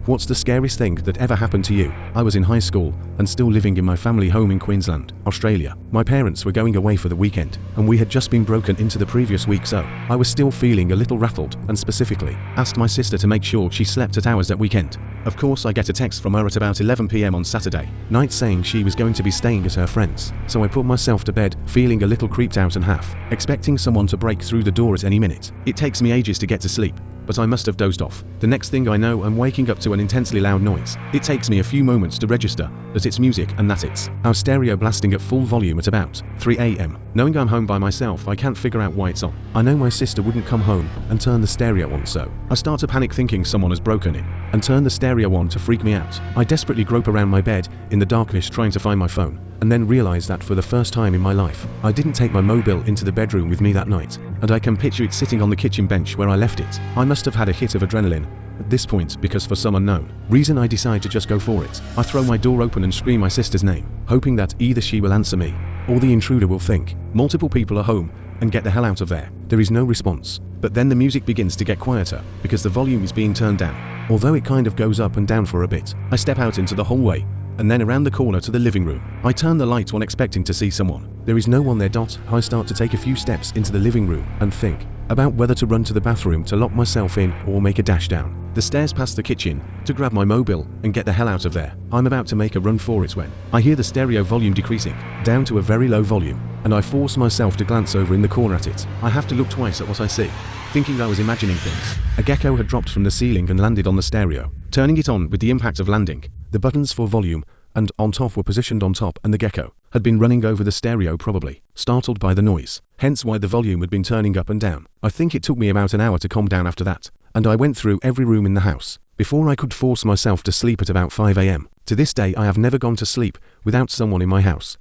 What's the scariest thing that ever happened to you? I was in high school and still living in my family home in Queensland, Australia. My parents were going away for the weekend and we had just been broken into the previous week, so I was still feeling a little rattled and specifically asked my sister to make sure she slept at ours that weekend. Of course, I get a text from her at about 11 p.m. on Saturday night saying she was going to be staying at her friend's, so I put myself to bed feeling a little creeped out and half expecting someone to break through the door at any minute. It takes me ages to get to sleep, but I must have dozed off. The next thing I know, I'm waking up to an intensely loud noise. It takes me a few moments to register that it's music and that it's our stereo blasting at full volume at about 3 a.m. Knowing I'm home by myself, I can't figure out why it's on. I know my sister wouldn't come home and turn the stereo on, so I start to panic thinking someone has broken in and turned the stereo on to freak me out. I desperately grope around my bed in the darkness trying to find my phone, and then realize that for the first time in my life, I didn't take my mobile into the bedroom with me that night, and I can picture it sitting on the kitchen bench where I left it. I must have had a hit of adrenaline at this point because for some unknown reason I decide to just go for it. I throw my door open and scream my sister's name, hoping that either she will answer me or the intruder will think multiple people are home and get the hell out of there. There is no response, but then the music begins to get quieter because the volume is being turned down, although it kind of goes up and down for a bit. I step out into the hallway and then around the corner to the living room. I turn the light on expecting to see someone. There is no one there. I start to take a few steps into the living room and think about whether to run to the bathroom to lock myself in or make a dash down the stairs past the kitchen to grab my mobile and get the hell out of there. I'm about to make a run for it when I hear the stereo volume decreasing down to a very low volume, and I force myself to glance over in the corner at it. I have to look twice at what I see, thinking I was imagining things. A gecko had dropped from the ceiling and landed on the stereo, turning it on with the impact of landing. The buttons for volume and on top were positioned on top, and the gecko had been running over the stereo, probably startled by the noise, hence why the volume had been turning up and down. I think it took me about an hour to calm down after that, and I went through every room in the house before I could force myself to sleep at about 5 a.m. To this day, I have never gone to sleep without someone in my house.